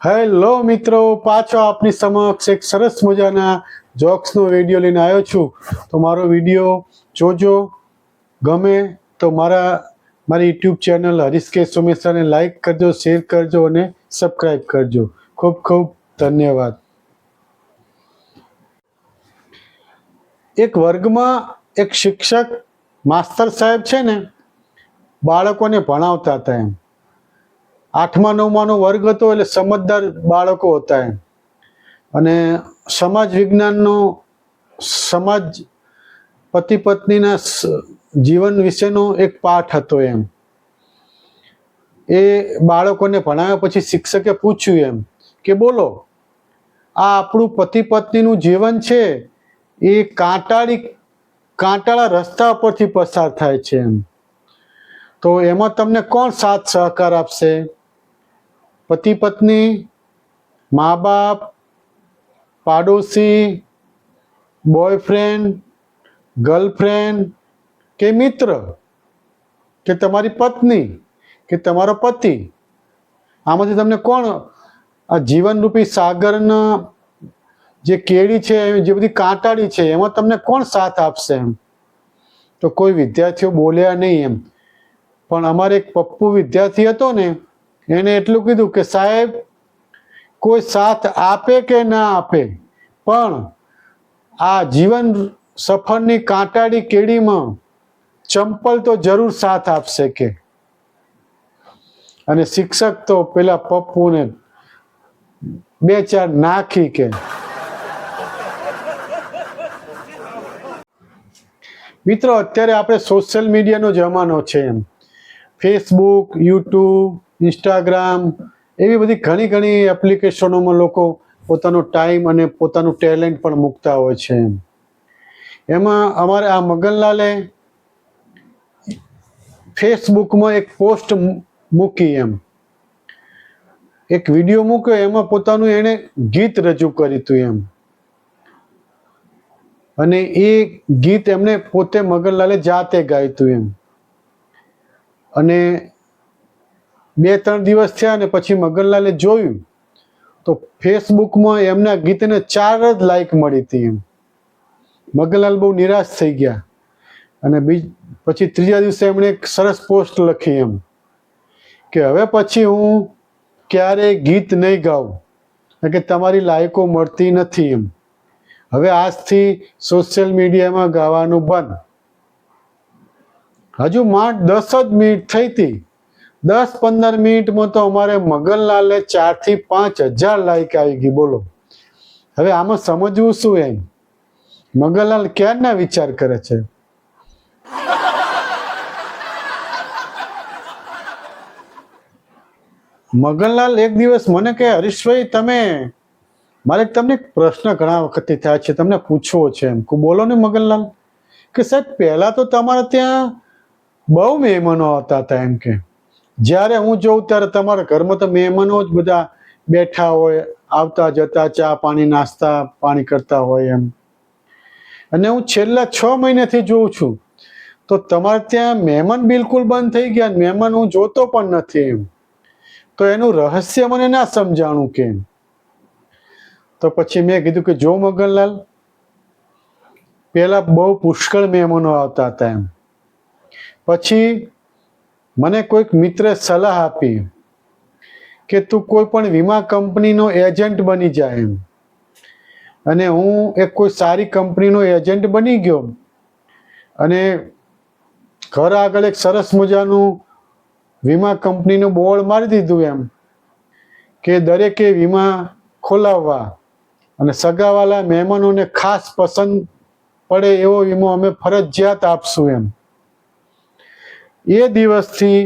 Hello મિત્રો, પાછો આપની સમક્ષ એક સરસ મજાના જોક્સનો વિડીયો લઈને આવ્યો છું. તો મારો વિડીયો જોજો, ગમે તો મારી યુટ્યુબ ચેનલ હરીશ કે સોમેશ્વરને લાઈક કરજો, શેર કરજો અને સબસ્ક્રાઈબ કરજો. ખૂબ ખૂબ ધન્યવાદ. એક વર્ગમાં એક શિક્ષક માસ્તર સાહેબ છે ને, બાળકોને ભણાવતા હતા. 8મા 9માનો વર્ગ હતો, એટલે સમજદાર બાળકો હતા એમ. અને સમાજ વિજ્ઞાનનો સમાજ પતિ પત્નીના જીવન વિશેનો એક પાઠ હતો એમ. એ બાળકોને ભણાવ્યા પછી શિક્ષકે પૂછ્યું એમ કે બોલો, આ આપણું પતિ પત્નીનું જીવન છે એ કાંટાળા રસ્તા પરથી પસાર થાય છે એમ. તો એમાં તમને કોણ સાથ સહકાર આપશે? પતિ પત્ની, મા બાપ, પાડોશી, બોયફ્રેન્ડ, ગર્લફ્રેન્ડ કે મિત્ર કે તમારી પત્ની કે તમારો પતિ? આમાંથી તમને કોણ આ જીવનરૂપી સાગરના જે કેડી છે, જે બધી કાંટાળી છે, એમાં તમને કોણ સાથ આપશે એમ? તો કોઈ વિદ્યાર્થીઓ બોલ્યા નહીં એમ. પણ અમારે એક પપ્પુ વિદ્યાર્થી હતો ને, એને એટલું કીધું કે સાહેબ, કોઈ સાથ આપે કે ના આપે, પણ આ જીવન સફરની કાંટાળી કેડીમાં ચંપલ તો જરૂર સાથ આપશે કે. અને શિક્ષક તો પેલા પપ્પુને 2-4 નાખી કે. મિત્રો, અત્યારે આપણે સોશિયલ મીડિયાનો જમાનો છે એમ. ફેસબુક, યુટ્યુબ, ઇન્સ્ટાગ્રામ એવી બધી ઘણી એપ્લિકેશનોમાં લોકો પોતાનો ટાઈમ અને પોતાનું ટેલેન્ટ પણ મૂકતા હોય છે એમ. એમાં અમારે આ મગનલાલે ફેસબુકમાં એક પોસ્ટ મૂકી એમ, એક વિડીયો મૂક્યો. એમાં પોતાનું એણે ગીત રજૂ કર્યું હતું એમ. અને એ ગીત એમને પોતે મગનલાલે જાતે ગાયું હતું એમ. અને 2-3 દિવસ થયા ને પછી મગનલાલે જોયું તો ફેસબુકમાં એમના ગીતને 4 જ લાઈક મળી હતી એમ. મગનલાલ બહુ નિરાશ થઈ ગયા. અને પછી 3જા દિવસે એમણે એક સરસ પોસ્ટ લખી એમ કે હવે પછી હું ક્યારેય ગીત નહીં ગાઉં, કે તમારી લાયકો મળતી નથી એમ. હવે આજથી સોશિયલ મીડિયામાં ગાવાનું બંધ. હજુ માંડ 10 જ મિનિટ થઈ હતી. 10-15 મિનિટમાં તો અમારે મગનલાલને 4 થી 5 હજાર લાઈક આવી ગઈ. બોલો, હવે આમાં સમજવું શું એમ? મગનલાલ ક્યારના વિચાર કરે છે. મગનલાલ એક દિવસ મને કહે, હરીશભાઈ, મારે તમને એક પ્રશ્ન ઘણા વખતથી થાય છે, તમને પૂછવો છે એમ. બોલો ને મગનલાલ. કે સાહેબ, પહેલા તો તમારે ત્યાં બહુ મહેમાનો આવતા હતા એમ. કે જ્યારે હું જોઉં ત્યારે તમારા ઘરમાં તો મહેમાનો જ બધા બેઠા હોય, આવતા જતા, ચા પાણી નાસ્તા પાણી કરતા હોય એમ. અને હું છેલ્લા 6 મહિનાથી જોઉં છું તો તમારે ત્યાં મહેમાન બિલકુલ બંધ થઈ ગયા. મહેમાન હું જોતો પણ નથી એમ. તો એનું રહસ્ય મને ના સમજાણું કેમ. તો પછી મેં કીધું કે જો મગનલાલ, પેલા બહુ પુષ્કળ મહેમાનો આવતા હતા એમ. પછી મને કોઈક મિત્રે સલાહ આપી કે તું કોઈ પણ વીમા કંપનીનો એજન્ટ બની જાય એમ. અને હું કોઈ સારી કંપનીનો એજન્ટ બની ગયો. અને ઘર આગળ એક સરસ મજાનું વીમા કંપનીનું બોર્ડ મારી દીધું એમ કે દરેકે વીમા ખોલાવવા, અને સગાવાલા મહેમાનોને ખાસ પસંદ પડે એવો વીમો અમે ફરજિયાત આપશું એમ. એ દિવસથી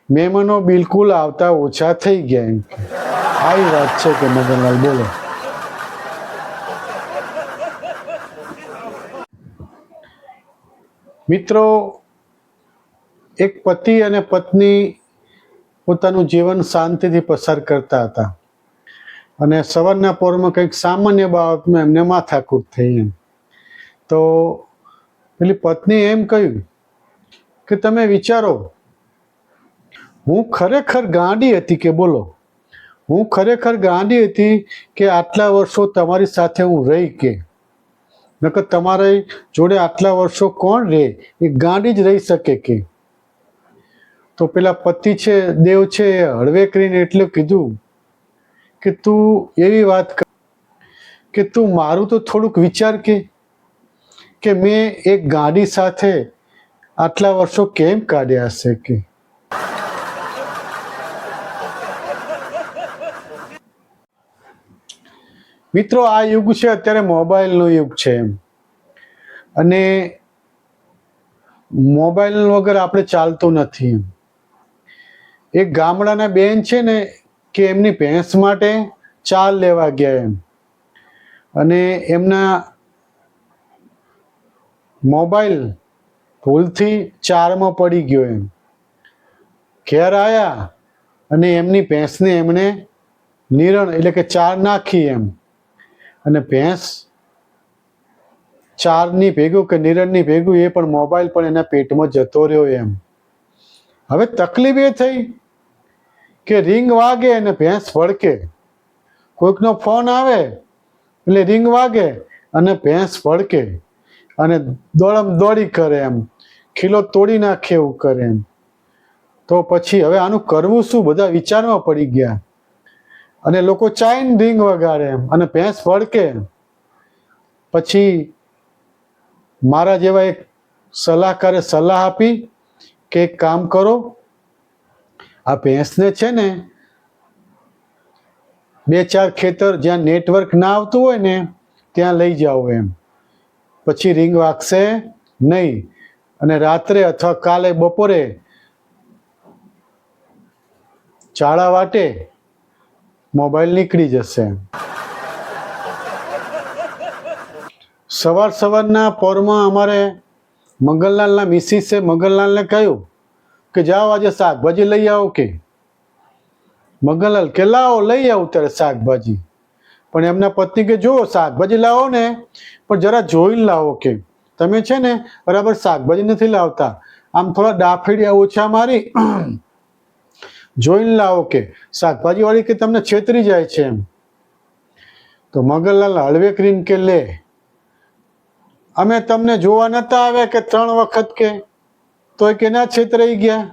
મહેમાનો બિલકુલ આવતા ઓછા થઈ ગયા એમ. આવી વાત છે કે મગનલાલ. બોલો. મિત્રો, એક પતિ અને પત્ની પોતાનું જીવન શાંતિથી પસાર કરતા હતા. અને સવારના પોરમાં કંઈક સામાન્ય બાબતમાં એમને માથાકૂટ થઈ એમ. તો પેલી પત્ની એમ કહ્યું કે તમે વિચારો, હું ખરેખર ગાંડી હતી કે બોલો, હું ખરેખર ગાંડી હતી કે આટલા વર્ષો તમારી સાથે હું રહી કે નકર તમારી જોડે આટલા વર્ષો કોણ રહે? એ ગાંડી જ રહી શકે કે. તો પેલા પતિ છે, દેવ છે, એ હળવે કરીને એટલું કીધું કે તું એવી વાત કર કે તું મારું તો થોડુંક વિચાર કે મેં એક ગાડી સાથે આટલા વર્ષો કેમ કાઢ્યા હશે કે. મિત્રો, આ યુગ છે અત્યારે મોબાઈલનો યુગ છે અને મોબાઈલ વગર આપણે ચાલતું નથી. એક ગામડાના બેન છે ને કે એમની ભેંસ માટે ચાર લેવા ગયા અને એમના મોબાઈલ ભૂલથી ચારમાં પડી ગયો ઘેર આવ્યા અને એમની ભેંસને એમણે નિરણ એટલે કે ચાર નાખી અને ભેંસ ચારની ભેગું કે નિરણની ભેગું એ પણ મોબાઈલ પણ એના પેટમાં જતો રહ્યો હવે તકલીફ એ થઈ કે રિંગ વાગે અને ભેંસ ભડકે. કોઈકનો ફોન આવે એટલે રિંગ વાગે અને ભેંસ ભડકે અને દોડમ દોડી કરે ખીલો તોડી નાખે એવું કરે તો પછી હવે આનું કરવું શું? બધા વિચારમાં પડી ગયા અને લોકો ચાઇન રિંગ વગાડે અને ભેંસ ભડકે. પછી મારા જેવા એક સલાહકારે સલાહ આપી કે એક કામ કરો, આ ભેંસને છે ને 2-4 ખેતર જ્યાં નેટવર્ક ના આવતું હોય ને ત્યાં લઈ જાઓ પછી રિંગ વાગશે નહીં અને રાત્રે અથવા કાલે બપોરે ચાળા વાટે મોબાઈલ નીકળી જશે. સવારના પોરમાં અમારે મંગલલાલના મિસિસે મંગલલાલને કહ્યું કે જાઓ આજે શાકભાજી લઈ આવો કે. મંગલલાલ કે લાવો લઈ આવું ત્યારે શાકભાજી. પણ એમના પત્ની કે જો શાકભાજી લાવો ને પણ જરા જોઈને લાવો કે તમે છે ને બરાબર શાકભાજી નથી લાવતા, આમ થોડા ડાફેડિયા ઓછા મારી જોઈને લાવો કે શાકભાજી વાળી કે તમને છેતરી જાય છે તો મંગલલાલ હળવે કરીને કે લે અમે તમને જોવા નતા આવ્યા કે 3 વખત કે તોય કે ના છેતરાઈ ગયા?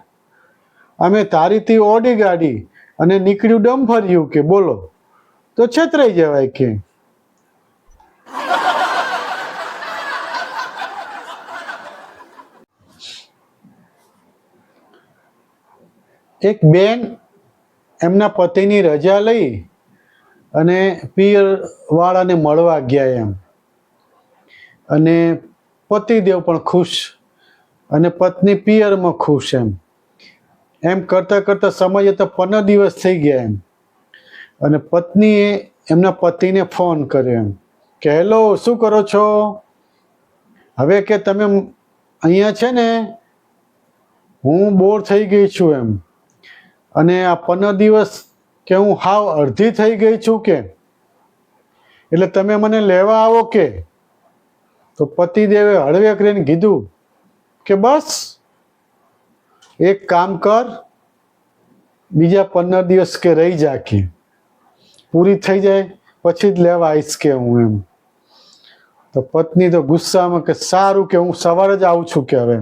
અમે તારીથી ઓડી ગાડી અને નીકળ્યું ડમ્ફર્યું કે બોલો તો છેતરાઈ જવાય કે. એક બેન એમના પતિની રજા લઈ અને પિયર વાળાને મળવા ગયા અને પતિદેવ પણ ખુશ અને પત્ની પિયરમાં ખુશ એમ કરતા કરતા સમય તો 15 દિવસ થઈ ગયા અને પત્નીએ એમના પતિને ફોન કર્યો કે હેલો, શું કરો છો? હવે કે તમે અહીંયા છે ને હું બોર થઈ ગઈ છું અને આ 15 દિવસ કે હું હાવ અડધી થઈ ગઈ છું કે એટલે તમે મને લેવા આવો કે. તો પતિદેવે હળવે કરીને કીધું કે બસ એક કામ કર, બીજા 15 દિવસ કે રહી જા કે પૂરી થઈ જાય પછી જ લેવા આવીશ કે હું તો પત્ની તો ગુસ્સામાં કે સારું કે હું સવારે જ આવું છું કે હવે.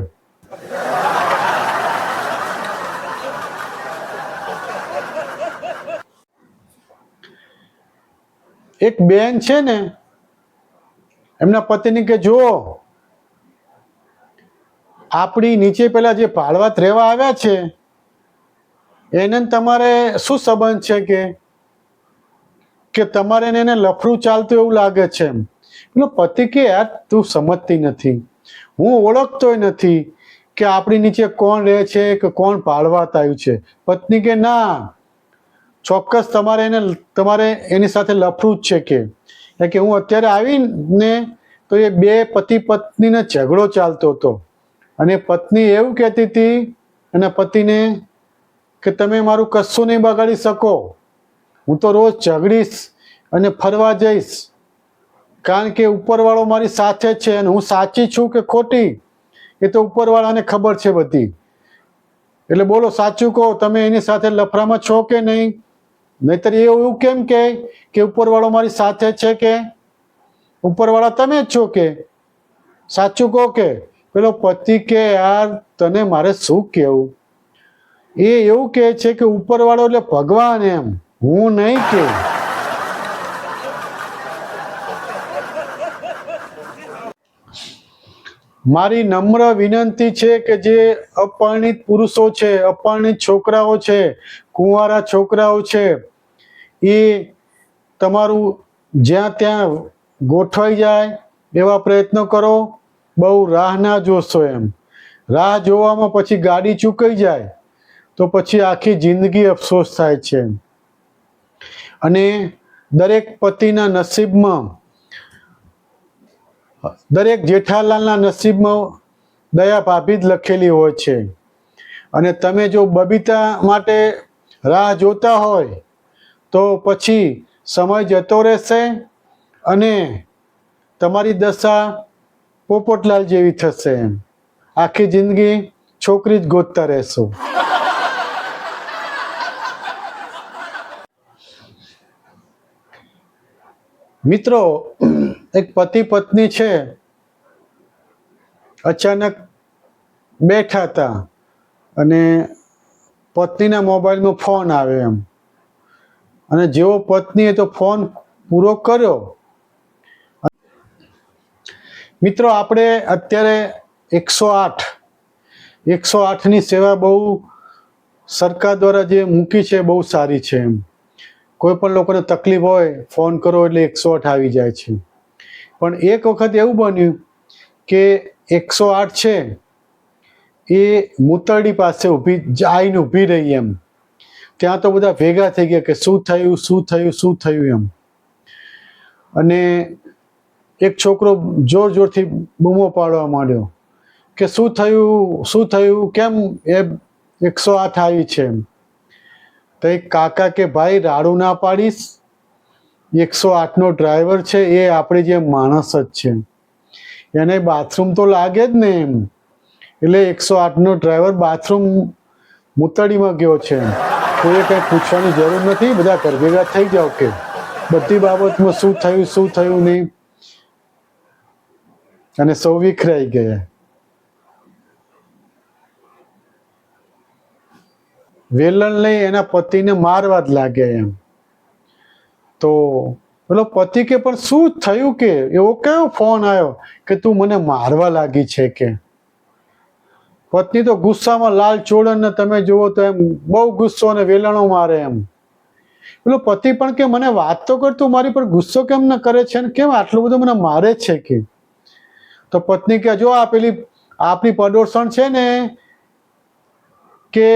એક બેન છે ને એમના પતિને કે જુઓ આપણી નીચે પેલા જે ભાડવાત રહેવા આવ્યા છે એને તમારે શું સંબંધ છે કે તમારે એને લફડું ચાલતું એવું લાગે છે પેલો પતિ કે યાર તું સમજતી નથી, હું ઓળખતોય નથી કે આપણી નીચે કોણ રહે છે કે કોણ ભાડવાત આવ્યું છે. પત્ની કે ના ચોક્કસ તમારે એની સાથે લફડું જ છે કે હું અત્યારે આવીને તો એ 2 પતિ પત્નીને ઝઘડો ચાલતો હતો અને પત્ની એવું કહેતી હતી એના પતિને કે તમે મારું કશું નહીં બગાડી શકો, હું તો રોજ ઝઘડીશ અને ફરવા જઈશ કારણ કે ઉપરવાળો મારી સાથે છે અને હું સાચી છું કે ખોટી એ તો ઉપરવાળાને ખબર છે બધી. એટલે બોલો સાચું કહો, તમે એની સાથે લફડામાં છો કે નહીં? નહીતર એવું કેમ કે ઉપરવાળો મારી સાથે છે, કે ઉપરવાળા તમે જ છો, કે સાચું કહો. કે પેલો પતિ કે યાર તને મારે શું કહેવું, એ એવું કહે છે કે ઉપરવાળો એટલે ભગવાન, એમ હું નહીં. કે મારી નમ્ર વિનંતી છે કે જે અપરિણિત પુરુષો છે, અપરિણિત છોકરાઓ છે, કુંવારા છોકરાઓ છે, એ તમારું જ્યાં ત્યાં ગોઠવાઈ જાય એવા પ્રયત્નો કરો. બહુ રાહ ના જોશો. એમ રાહ જોવામાં પછી ગાડી ચૂકાઈ જાય તો પછી આખી જિંદગી અફસોસ થાય છે. અને દરેક પતિના નસીબમાં, દરેક જેઠાલાલના નસીબમાં દયા ભાભી જ લખેલી હોય છે. અને તમે જો બબીતા માટે રાહ જોતા હોય તો પછી સમય જતો રહેશે અને તમારી દશા પોપટલાલ જેવી થશે. આખી જિંદગી છોકરી જ ગોતતા રહેશો. મિત્રો, એક પતિ પત્ની છે, અચાનક બેઠા હતા અને પત્નીના મોબાઈલમાં ફોન આવે એમ, અને જેવો પત્નીએ તો ફોન પૂરો કર્યો. મિત્રો, આપણે અત્યારે 108ની સેવા બહુ સરકાર દ્વારા જે મૂકી છે બહુ સારી છે. એમ કોઈ પણ લોકોને તકલીફ હોય ફોન કરો એટલે 108 આવી જાય છે. પણ એક વખત એવું બન્યું કે 108 છે એ મૂતરડી પાસે આવીને ઊભી રહી. એમ ત્યાં તો બધા ભેગા થઈ ગયા કે શું થયું, શું થયું, શું થયું એમ. અને એક છોકરો જોર જોરથી બૂમો પાડવા માંડ્યો કે શું થયું, શું થયું, કેમ એ 108 આવી છે. તો એક કાકા કે ભાઈ રાડું ના પાડીશ, 108નો ડ્રાઈવર છે એ આપણી જેમ માણસ જ છે, એને બાથરૂમ તો લાગે જ ને. એમ એટલે 108નો ડ્રાઈવર બાથરૂમ મૂતડીમાં ગયો છે. કોઈએ કંઈ પૂછવાની જરૂર નથી, બધા ઘર ભેગા થઈ જાઓ કે બધી બાબતમાં શું થયું, શું થયું નહીં. અને સૌ વિખરાઈ ગયા. વેલણ લઈ એના પતિને મારવા જ લાગ્યા. એમ તો પેલો પતિ કે પણ શું થયું, કે એવો કયો ફોન આવ્યો કે તું મને મારવા લાગી છે. કે પત્ની તો ગુસ્સામાં લાલ ચોળન, તમે જુઓ તો એમ બહુ ગુસ્સો અને વેલણો મારે. એમ પેલો પતિ પણ કે મને વાત તો કર, તું મારી પર ગુસ્સો કેમ ન કરે છે, ને કેમ આટલું બધું મને મારે છે. કે તો પત્ની કે જો આ પેલી આપણી પડોસણ છે ને, કે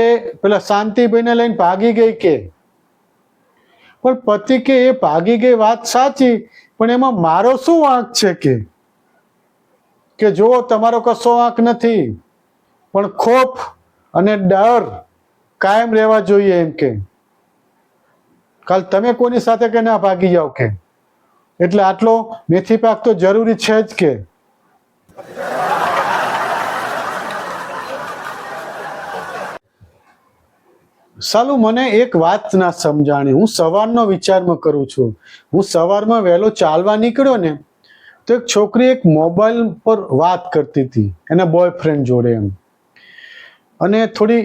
પેલા શાંતિભાઈને લઈને ભાગી ગઈ. કે પણ પતિ કે એ ભાગી ગઈ વાત સાચી, પણ એમાં મારો શું વાંક છે. કે જો તમારો કશો વાંક નથી, પણ ખોફ અને ડર કાયમ રહેવા જોઈએ. એમ કે કાલ તમે કોની સાથે કે ના ભાગી જાઓ. કે એટલે આટલો મેથી પાક તો જરૂરી છે જ. કે સાલું મને એક વાત ના સમજાણી. હું સવારનો વિચારમાં કરું છું. હું સવારમાં વહેલો ચાલવા નીકળ્યો ને તો એક છોકરી એક મોબાઈલ પર વાત કરતી હતી એના બોયફ્રેન્ડ જોડે. એમ અને થોડી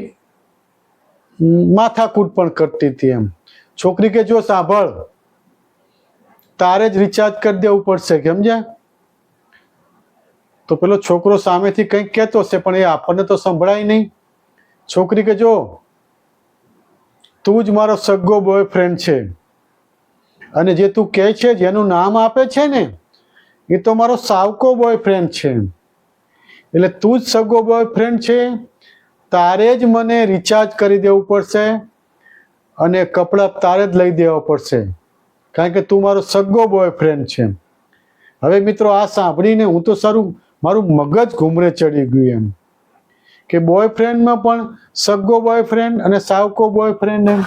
માથાકૂટ પણ કરતી હતી. એમ છોકરી કે જો સાંભળ, તારે જ રિચાર્જ કરી દેવું પડશે, સમજ્યા. તો પેલો છોકરો સામેથી કંઈક કહેતો હશે પણ એ આપણને તો સંભળાય નહીં. છોકરી કે જો તું જ મારો સગ્ગો બોયફ્રેન્ડ છે, અને જે તું કહે છે, જેનું નામ આપે છે ને, એ તો મારો સાવકો બોયફ્રેન્ડ છે. એટલે તું જ સગ્ગો બોયફ્રેન્ડ છે, તારે જ મને રિચાર્જ કરી દેવું પડશે અને કપડાં તારે જ લઈ દેવા પડશે, કારણ કે તું મારો સગ્ગો બોયફ્રેન્ડ છે. હવે મિત્રો, આ સાંભળીને હું તો મારું મગજ ઘૂમરે ચડી ગયું. એમ કે બોયફ્રેન્ડમાં પણ સગ્ગો બોયફ્રેન્ડ અને સાવકો બોયફ્રેન્ડ. એમ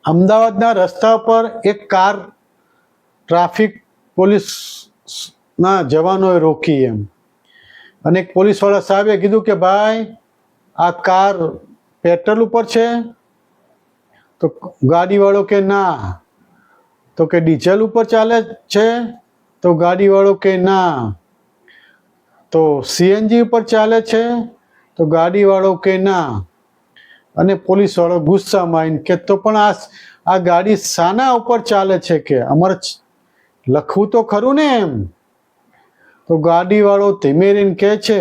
અમદાવાદના રસ્તા પર એક કાર ટ્રાફિક પોલીસના જવાનોએ રોકી. એમ અને એક પોલીસવાળા સાહેબે કીધું કે ભાઈ આ કાર પેટ્રોલ ઉપર છે? તો ગાડીવાળો કે ના. તો કે ડીઝલ ઉપર ચાલે છે? તો ગાડીવાળો કે ના. તો સીએનજી ઉપર ચાલે છે? તો ગાડીવાળો કે ના. અને પોલીસવાળો ગુસ્સામાં આવીને કે તો પણ આ ગાડી શાના ઉપર ચાલે છે? કે અમારે લખવું તો ખરું ને એમ. તો ગાડીવાળો ધીમે રહીને કહે છે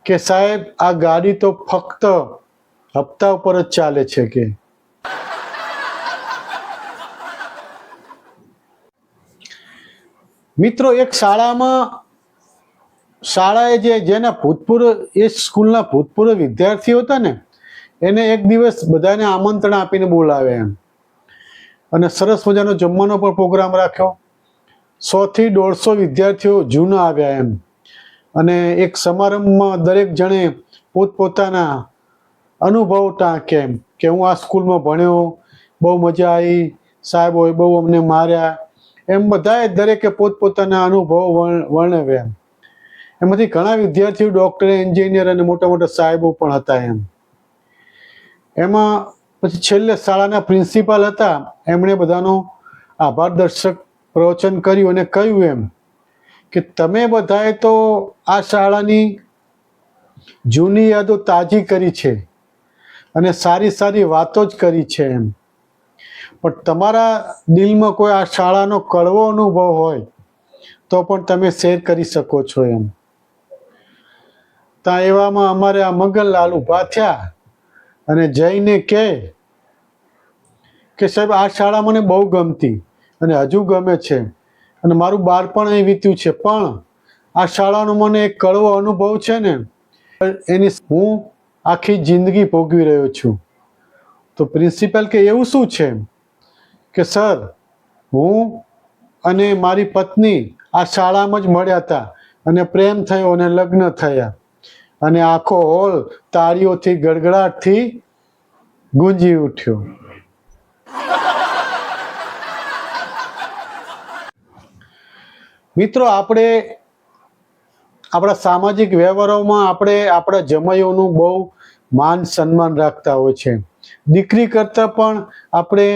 કે સાહેબ આ ગાડી તો ફક્ત હપ્તા ઉપર જ ચાલે છે કે. મિત્રો, એક શાળાએ જેના ભૂતપૂર્વ એ સ્કૂલના ભૂતપૂર્વ વિદ્યાર્થીઓ હતા ને, એને એક દિવસ બધાને આમંત્રણ આપીને બોલાવે એમ, અને સરસ મજાનો જમવાનો પણ પ્રોગ્રામ રાખ્યો. 100 થી 150 વિદ્યાર્થીઓ જૂના આવ્યા એમ, અને એક સમારંભમાં દરેક જણે પોતપોતાના અનુભવ ટાંકે એમ કે હું આ સ્કૂલમાં ભણ્યો, બહુ મજા આવી, સાહેબોએ બહુ અમને માર્યા, એમ બધાએ દરેકે પોતપોતાના અનુભવો વર્ણવ્યા. એમાંથી ઘણા વિદ્યાર્થીઓ ડૉક્ટર, એન્જિનિયર અને મોટા મોટા સાહેબો પણ હતા એમ. એમાં પછી છેલ્લે શાળાના પ્રિન્સિપાલ હતા, એમણે બધાનો આભાર દર્શક પ્રવચન કર્યું અને કહ્યું એમ કે તમે બધાએ તો આ શાળાની જૂની યાદો તાજી કરી છે અને સારી સારી વાતો જ કરી છે એમ, પણ તમારા દિલમાં કોઈ આ શાળાનો કડવો અનુભવ હોય તો પણ તમે શેર કરી શકો છો એમ. ત્યાં એવામાં અમારે આ મગનલાલ ઊભા થયા અને જઈને કે સાહેબ આ શાળા મને બહુ ગમતી અને હજુ ગમે છે, અને મારું બાળપણ અહીં વીત્યું છે, પણ આ શાળાનો મને એક કડવો અનુભવ છે ને, એની હું આખી જિંદગી ભોગવી રહ્યો છું. તો પ્રિન્સિપાલ કે એવું શું છે? કે સર, હું અને મારી પત્ની આ શાળામાં જ મળ્યા હતા અને પ્રેમ થયો અને લગ્ન થયા, અને આખો હોલ તાળીઓથી ગડગડાટથી ગુંજી ઉઠ્યો. મિત્રો, આપણે આપણા સામાજિક વ્યવહારોમાં આપણા જમાઈઓનું બહુ માન સન્માન રાખતા હોય છે. દીકરી કરતાં પણ આપણે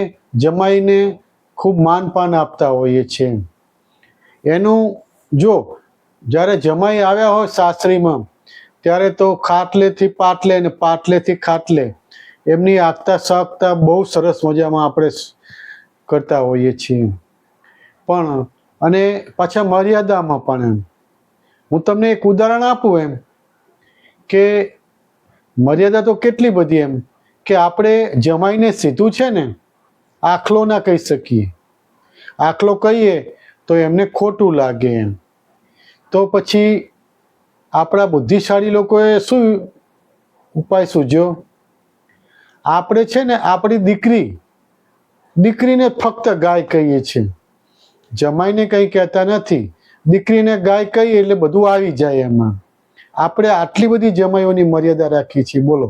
જમાઈને ખૂબ માનપાન આપતા હોઈએ છીએ. એનું જો જ્યારે જમાઈ આવ્યા હોય સાસરીમાં, ત્યારે તો ખાટલેથી પાટલે ને પાટલેથી ખાટલે એમની આગતા સાગતા બહુ સરસ મજામાં આપણે કરતા હોઈએ છીએ. પણ અને પાછા મર્યાદામાં પણ એમ. હું તમને એક ઉદાહરણ આપું એમ કે મર્યાદા તો કેટલી બધી એમ કે આપણે જમાઈને સીધું છે ને આખલો ના કહી શકીએ. આખલો કહીએ તો એમને ખોટું લાગે એમ. તો પછી આપણા બુદ્ધિશાળી લોકોએ શું ઉપાય સૂઝ્યો? આપણે છે ને આપણી દીકરીને ફક્ત ગાય કહીએ છીએ, જમાઈને કંઈ કહેતા નથી. દીકરીને ગાય કહીએ એટલે બધું આવી જાય એમાં. આપણે આટલી બધી જમાઈઓની મર્યાદા રાખીએ છીએ, બોલો.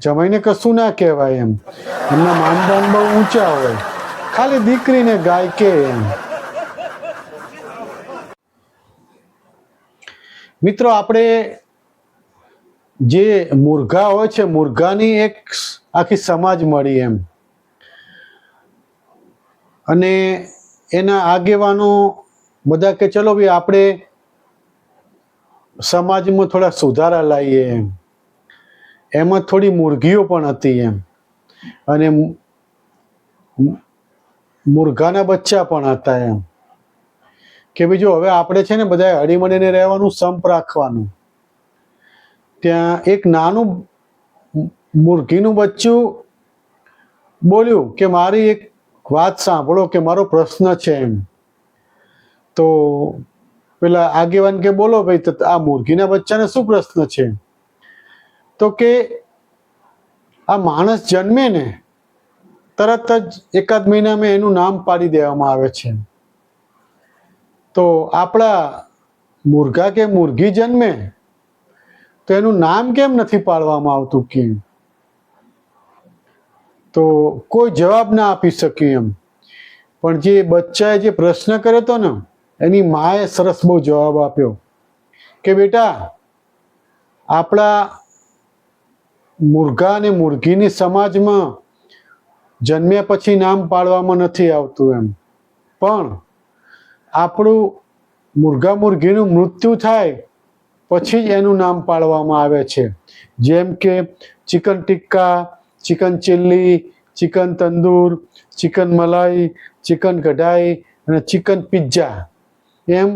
જમાઈને કશું ના કહેવાય એમ, એમના માનદાન બહુ ઊંચા હોય, ખાલી દીકરીને ગાય કે એમ. મિત્રો, આપણે જે મુર્ઘા હોય છે, મુર્ઘાની એક આખી સમાજ મળી એમ, અને એના આગેવાનો બધા કે ચલો ભાઈ આપણે સમાજમાં થોડા સુધારા લાવીએ એમ. એમાં થોડી મુર્ગીઓ પણ હતી એમ, અને મુર્ઘાના બચ્ચા પણ હતા એમ, કે બીજું હવે આપણે છે ને બધાએ હળીમળીને રહેવાનું, સંપ રાખવાનું. ત્યાં એક નાનું મુર્ગીનું બચ્ચું બોલ્યું કે મારી એક વાત સાંભળો, કે મારો પ્રશ્ન છે એમ. તો પેલા આગેવાન કે બોલો ભાઈ, તો આ મુર્ગીના બચ્ચાને શું પ્રશ્ન છે? તો કે આ માણસ જન્મે ને તરત જ એકાદ મહિનામાં એનું નામ પાડી દેવામાં આવે છે. તો આપણા મુર્ગા કે મુર્ગી જન્મે તો એનું નામ કેમ નથી પાડવામાં આવતું? કેમ? તો કોઈ જવાબ ના આપી શક્યું એમ. પણ જે બચ્ચાએ જે પ્રશ્ન કર્યો હતો ને, એની માએ સરસ બહુ જવાબ આપ્યો કે બેટા, આપણા મુર્ગા અને મુર્ગીની સમાજમાં જન્મ્યા પછી નામ પાડવામાં નથી આવતું એમ, પણ આપણું મુર્ગા મુર્ગીનું મૃત્યુ થાય પછી જ એનું નામ પાડવામાં આવે છે. જેમ કે chicken tikka, chicken chilli, chicken tandoor, chicken malai, chicken kadai અને ચિકન પિઝ્ઝા, એમ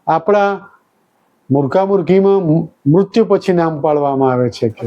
આપણા મુર્ગા મુર્ગીમાં મૃત્યુ પછી નામ પાડવામાં આવે છે. કે